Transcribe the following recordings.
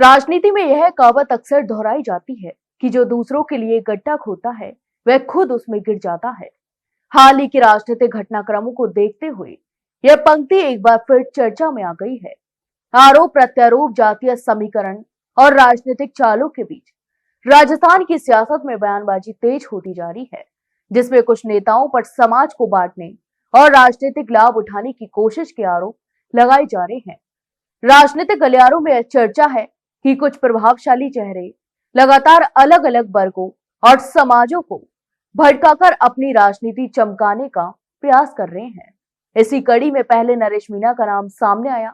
राजनीति में यह कहावत अक्सर दोहराई जाती है कि जो दूसरों के लिए गड्ढा खोदता है वह खुद उसमें गिर जाता है। हाल ही के राजनीतिक घटनाक्रमों को देखते हुए यह पंक्ति एक बार फिर चर्चा में आ गई है। आरोप प्रत्यारोप, जातीय समीकरण और राजनीतिक चालों के बीच राजस्थान की सियासत में बयानबाजी तेज होती जा रही है, जिसमें कुछ नेताओं पर समाज को बांटने और राजनीतिक लाभ उठाने की कोशिश के आरोप लगाए जा रहे हैं। राजनीतिक गलियारों में चर्चा है कि कुछ प्रभावशाली चेहरे लगातार अलग अलग वर्गों और समाजों को भड़काकर अपनी राजनीति चमकाने का प्रयास कर रहे हैं। इसी कड़ी में पहले नरेश मीणा का नाम सामने आया।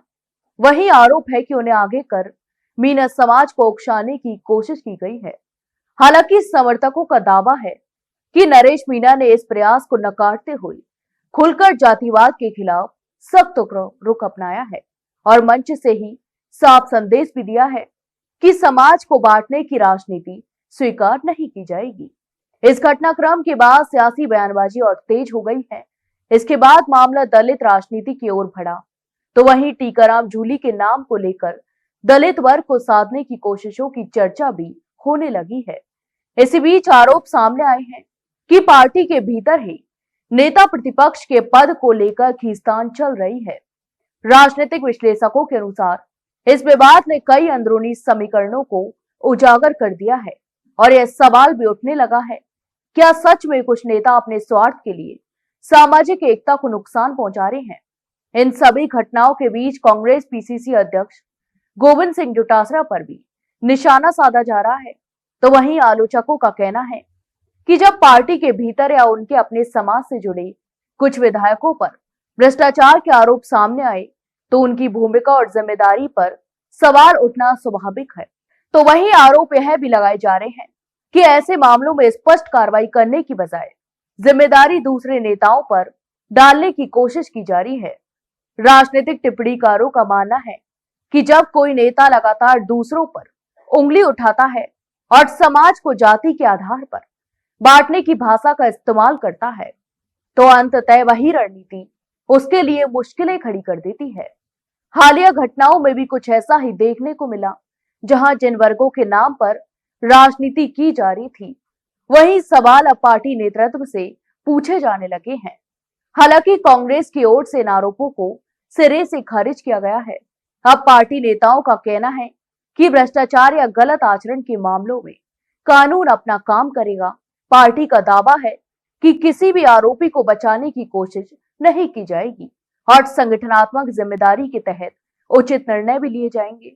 वही आरोप है कि उन्हें आगे कर मीणा समाज को उकसाने की कोशिश की गई है। हालांकि समर्थकों का दावा है कि नरेश मीणा ने इस प्रयास को नकारते हुए खुलकर जातिवाद के खिलाफ सख्त रुख अपनाया है और मंच से ही साफ संदेश भी दिया है कि समाज को बांटने की राजनीति स्वीकार नहीं की जाएगी। इस घटनाक्रम के बाद सियासी बयानबाजी और तेज हो गई है। इसके बाद मामला दलित राजनीति की ओर बढ़ा, तो वहीं टीकाराम जूली के नाम को लेकर दलित वर्ग को साधने की कोशिशों की चर्चा भी होने लगी है। इसी बीच आरोप सामने आए हैं कि पार्टी के भीतर ही नेता प्रतिपक्ष के पद को लेकर खींचतान चल रही है। राजनीतिक विश्लेषकों के अनुसार इस विवाद ने कई अंदरूनी समीकरणों को उजागर कर दिया है और यह सवाल भी उठने लगा है, क्या सच में कुछ नेता अपने स्वार्थ के लिए सामाजिक एकता को नुकसान पहुंचा रहे हैं? इन सभी घटनाओं के बीच कांग्रेस पीसीसी अध्यक्ष गोविंद सिंह डोटासरा पर भी निशाना साधा जा रहा है। तो वहीं आलोचकों का कहना है कि जब पार्टी के भीतर या उनके अपने समाज से जुड़े कुछ विधायकों पर भ्रष्टाचार के आरोप सामने आए तो उनकी भूमिका और जिम्मेदारी पर सवाल उठना स्वाभाविक है। तो वहीं आरोप यह भी लगाए जा रहे हैं कि ऐसे मामलों में स्पष्ट कार्रवाई करने की बजाय जिम्मेदारी दूसरे नेताओं पर डालने की कोशिश की जा रही है। राजनीतिक टिप्पणीकारों का मानना है कि जब कोई नेता लगातार दूसरों पर उंगली उठाता है और समाज को जाति के आधार पर बांटने की भाषा का इस्तेमाल करता है, तो अंततः वही रणनीति उसके लिए मुश्किलें खड़ी कर देती है। हालिया घटनाओं में भी कुछ ऐसा ही देखने को मिला, जहां जिन वर्गों के नाम पर राजनीति की जा रही थी, वही सवाल अब पार्टी नेतृत्व से पूछे जाने लगे हैं। हालांकि कांग्रेस की ओर से इन आरोपों को सिरे से खारिज किया गया है। अब पार्टी नेताओं का कहना है कि भ्रष्टाचार या गलत आचरण के मामलों में कानून अपना काम करेगा। पार्टी का दावा है कि किसी भी आरोपी को बचाने की कोशिश नहीं की जाएगी और संगठनात्मक जिम्मेदारी के तहत उचित निर्णय भी लिए जाएंगे।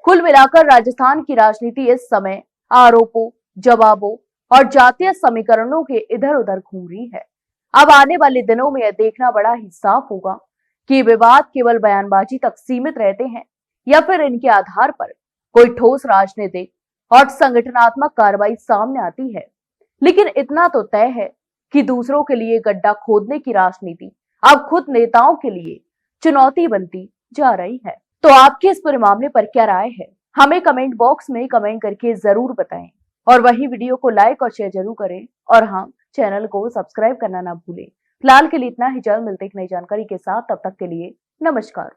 कुल मिलाकर राजस्थान की राजनीति इस समय आरोपों, जवाबों और जातीय समीकरणों के इधर उधर घूम रही है। अब आने वाले दिनों में यह देखना बड़ा ही साफ होगा कि विवाद केवल बयानबाजी तक सीमित रहते हैं या फिर इनके आधार पर कोई ठोस राजनीतिक और संगठनात्मक कार्रवाई सामने आती है। लेकिन इतना तो तय है कि दूसरों के लिए गड्ढा खोदने की राजनीति अब खुद नेताओं के लिए चुनौती बनती जा रही है। तो आपके इस पूरे मामले पर क्या राय है, हमें कमेंट बॉक्स में कमेंट करके जरूर बताएं और वही वीडियो को लाइक और शेयर जरूर करें और हाँ, चैनल को सब्सक्राइब करना ना भूलें। फिलहाल के लिए इतना ही, जल्द मिलते एक नई जानकारी के साथ। तब तक के लिए नमस्कार।